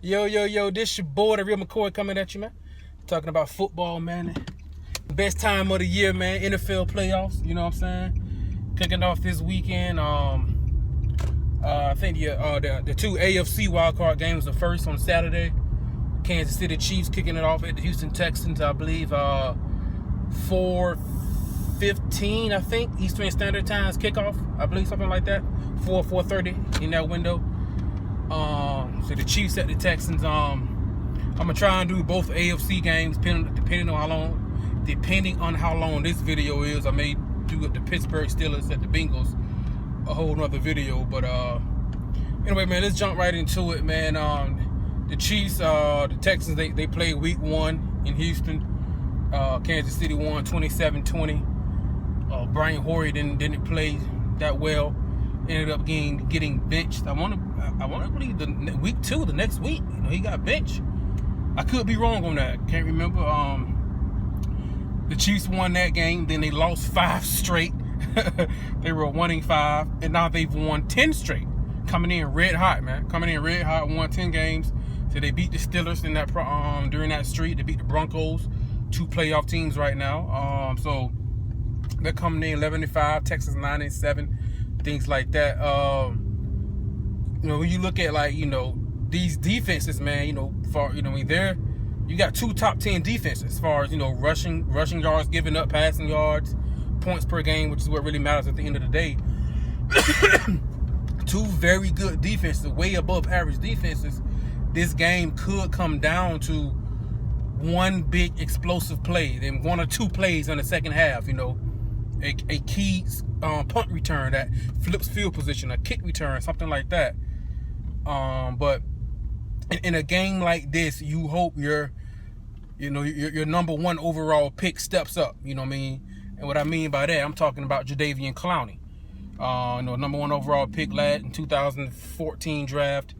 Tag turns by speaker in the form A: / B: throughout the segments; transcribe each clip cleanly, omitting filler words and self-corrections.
A: Yo, this your boy, the real McCoy, coming at you, man. Talking about football, man. Best time of the year, man. NFL playoffs, you know what I'm saying? Kicking off this weekend. I think the two AFC wildcard games are first on Saturday. Kansas City Chiefs kicking it off at the Houston Texans, I believe, 4:15, I think, Eastern Standard Time's kickoff. I believe something like that. 4:30 in that window. So the Chiefs at the Texans. I'm gonna try and do both AFC games, depending on how long this video is. I may do it the Pittsburgh Steelers at the Bengals, a whole nother video. But anyway, man, let's jump right into it, man. The Chiefs, the Texans, they played week 1 in Houston. Kansas City won 27-20. Brian Hoyer didn't play that well. Ended up getting benched. I want to believe the week 2, the next week, he got benched. I could be wrong on that. Can't remember. The Chiefs won that game. Then they lost 5 straight. They were 1-5, and now they've won 10 straight. Coming in red hot, man. Won 10 games. So they beat the Steelers in that during that streak. They beat the Broncos, 2 playoff teams right now. So they're coming in 11-5. Texas 9-7. Things like that. When you look at these defenses, man, you got 2 top 10 defenses as far as rushing yards, giving up passing yards, points per game, which is what really matters at the end of the day. 2 very good defenses, way above average defenses. This game could come down to one big explosive play, then 1 or 2 plays in the second half. A key punt return that flips field position, a kick return, something like that. But in a game like this, you hope your number 1 overall pick steps up. You know what I mean? And what I mean by that, I'm talking about Jadeveon Clowney. Number 1 overall pick lad in 2014 draft.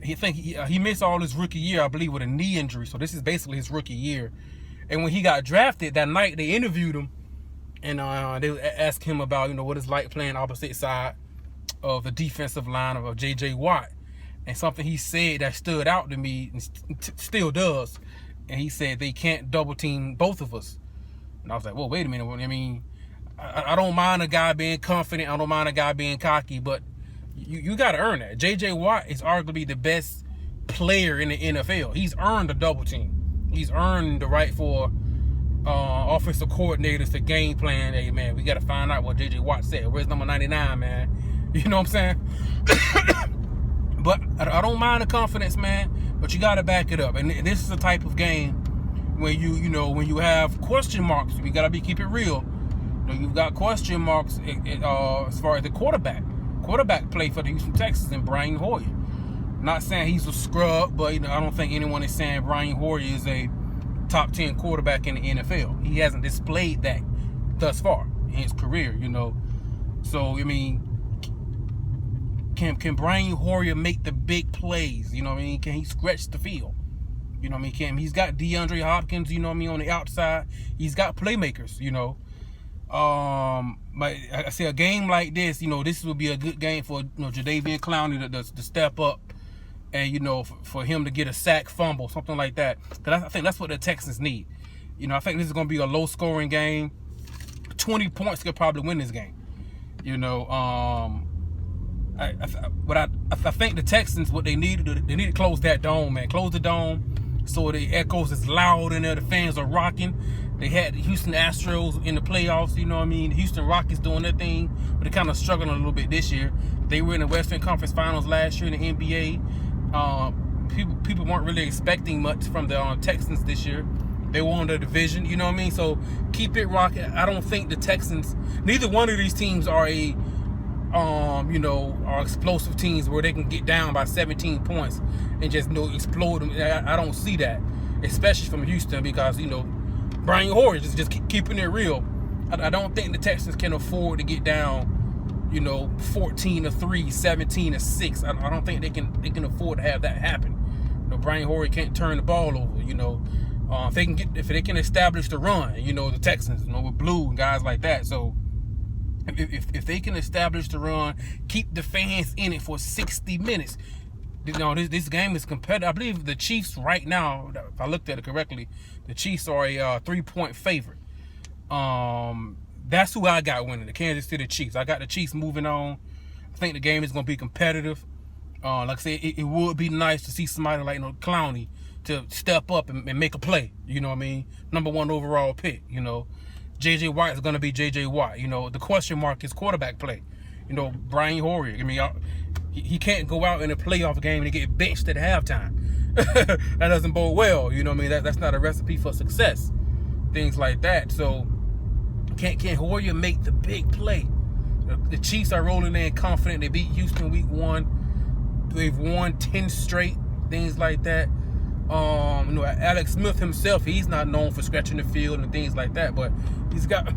A: He missed all his rookie year, I believe, with a knee injury. So this is basically his rookie year. And when he got drafted that night, they interviewed him. And they asked him about, what it's like playing opposite side of the defensive line of J.J. Watt. And something he said that stood out to me, and still does. And he said they can't double team both of us. And I was like, well, wait a minute. I mean, I don't mind a guy being confident. I don't mind a guy being cocky. But you got to earn that. J.J. Watt is arguably the best player in the NFL. He's earned a double team. He's earned the right for offensive coordinators to game plan. Hey, man, we got to find out what J.J. Watt said. Where's number 99, man? You know what I'm saying? But I don't mind the confidence, man, but you got to back it up. And this is the type of game when when you have question marks, we got to keep it real. You've got question marks as far as the quarterback play for the Houston Texans and Brian Hoyer. Not saying he's a scrub, but I don't think anyone is saying Brian Hoyer is a top 10 quarterback in the NFL. He hasn't displayed that thus far in his career, So, I mean, can Brian Hoyer make the big plays? Can he stretch the field? He's got DeAndre Hopkins, on the outside. He's got playmakers, But I say a game like this, this would be a good game for Jadeveon Clowney to step up. And, for him to get a sack, fumble, something like that. Because I think that's what the Texans need. I think this is going to be a low-scoring game. 20 points could probably win this game. I think the Texans, what they need to close that dome, man. Close the dome so the echoes is loud in there. The fans are rocking. They had the Houston Astros in the playoffs, The Houston Rockets doing their thing, but they're kind of struggling a little bit this year. They were in the Western Conference Finals last year in the NBA. People weren't really expecting much from the Texans this year. They won the division, So keep it rocking. I don't think the Texans, neither one of these teams are are explosive teams where they can get down by 17 points and just explode them. I don't see that, especially from Houston, because Brian Hoyer is just keeping it real. I don't think the Texans can afford to get down 14-3, 17-6. I don't think they can afford to have that happen. Brian Hoyer can't turn the ball over. If they can establish the run, the Texans, with Blue and guys like that. So if they can establish the run, keep the fans in it for 60 minutes, this game is competitive. I believe the Chiefs right now, if I looked at it correctly, the Chiefs are a 3-point favorite. That's who I got winning, the Kansas City Chiefs. I got the Chiefs moving on. I think the game is going to be competitive. Like I said, it would be nice to see somebody like Clowney to step up and make a play. You know what I mean? Number 1 overall pick. J.J. Watt is going to be J.J. Watt. The question mark is quarterback play. Brian Hoyer. I mean, he can't go out in a playoff game and get benched at halftime. That doesn't bode well. You know what I mean? That's not a recipe for success. Things like that. So can Hoyer make the big play? The Chiefs are rolling in confident. They beat Houston week 1. They've won 10 straight. Things like that. Alex Smith himself, he's not known for scratching the field and things like that, but he's got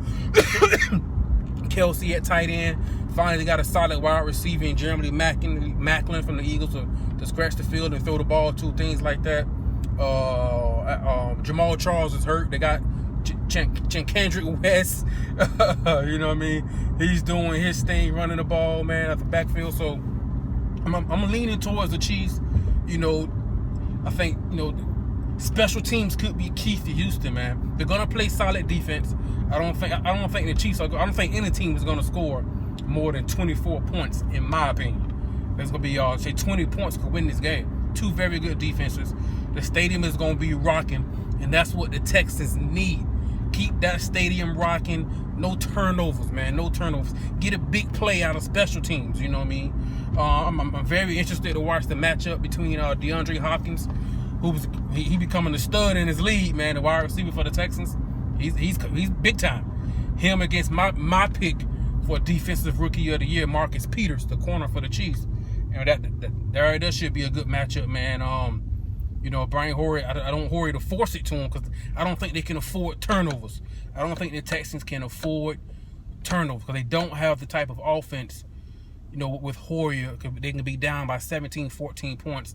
A: Kelsey at tight end. Finally got a solid wide receiver in Jeremy Macklin from the Eagles to scratch the field and throw the ball to, things like that. Jamal Charles is hurt. They got Kendrick West. You know what I mean? He's doing his thing, running the ball, man, at the backfield. So I'm leaning towards the Chiefs. I think, special teams could be key for Houston, man. They're gonna play solid defense. I don't think the Chiefs I don't think any team is gonna score more than 24 points, in my opinion. There's gonna be say 20 points could win this game. 2 very good defenses. The stadium is gonna be rocking, and that's what the Texans need. Keep that stadium rocking. No turnovers, man. No turnovers. Get a big play out of special teams. You know what I mean? I'm very interested to watch the matchup between DeAndre Hopkins, he becoming a stud in his league, man. The wide receiver for the Texans. He's big time. Him against my pick for Defensive Rookie of the Year, Marcus Peters, the corner for the Chiefs. That should be a good matchup, man. Brian Hoyer, I don't Hoyer to force it to him because I don't think they can afford turnovers. I don't think the Texans can afford turnovers because they don't have the type of offense, with Hoyer. They can be down by 17, 14 points.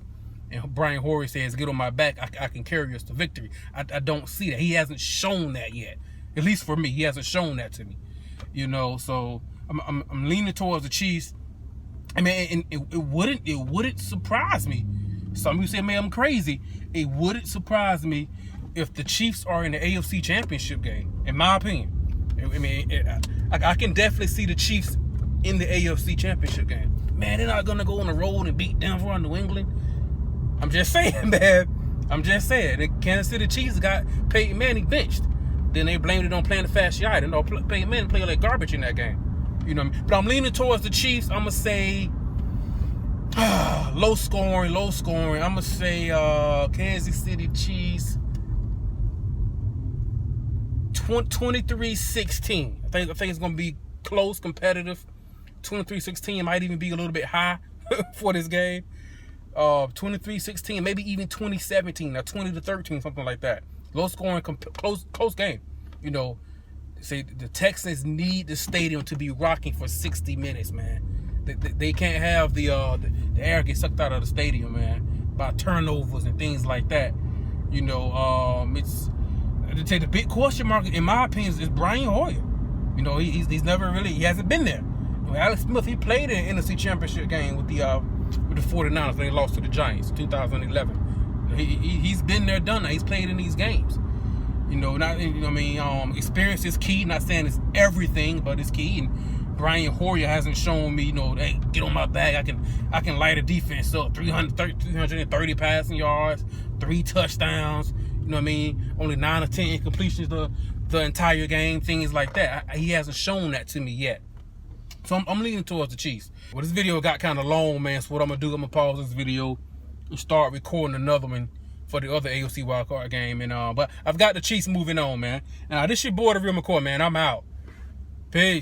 A: And Brian Hoyer says, get on my back, I can carry us to victory. I don't see that. He hasn't shown that yet. At least for me, he hasn't shown that to me. So I'm leaning towards the Chiefs. I mean, and it wouldn't surprise me. Some of you say, man, I'm crazy. It wouldn't surprise me if the Chiefs are in the AFC Championship game, in my opinion. I mean, I can definitely see the Chiefs in the AFC Championship game. Man, they're not going to go on the road and beat Denver or New England. I'm just saying, man. I'm just saying. The Kansas City Chiefs got Peyton Manning benched. Then they blamed it on playing the fasciitis. No, Peyton Manning played like garbage in that game. You know what I mean? But I'm leaning towards the Chiefs. I'm going to say low scoring. I'm going to say Kansas City Chiefs 23-16. I think it's going to be close, competitive. 23-16 might even be a little bit high for this game. 23-16, maybe even 20-17 or 20-13, something like that. Low scoring, close game. Say the Texans need the stadium to be rocking for 60 minutes, man. They can't have the air get sucked out of the stadium, man, by turnovers and things like that. It's to take the big question mark, in my opinion, is Brian Hoyer. He's never really, he hasn't been there. Alex Smith, he played in the NFC Championship game with the 49ers when they lost to the Giants in 2011. He's been there, done that. He's played in these games. Experience is key. Not saying it's everything, but it's key. And Brian Hoyer hasn't shown me, hey, get on my back. I can light a defense up. 330 passing yards, 3 touchdowns. Only 9 or 10 incompletions the entire game. Things like that. He hasn't shown that to me yet. So I'm leaning towards the Chiefs. Well, this video got kind of long, man. So what I'm going to do, I'm going to pause this video and start recording another one for the other AFC wildcard game. But I've got the Chiefs moving on, man. This your boy, The Real McCoy, man. I'm out. Peace.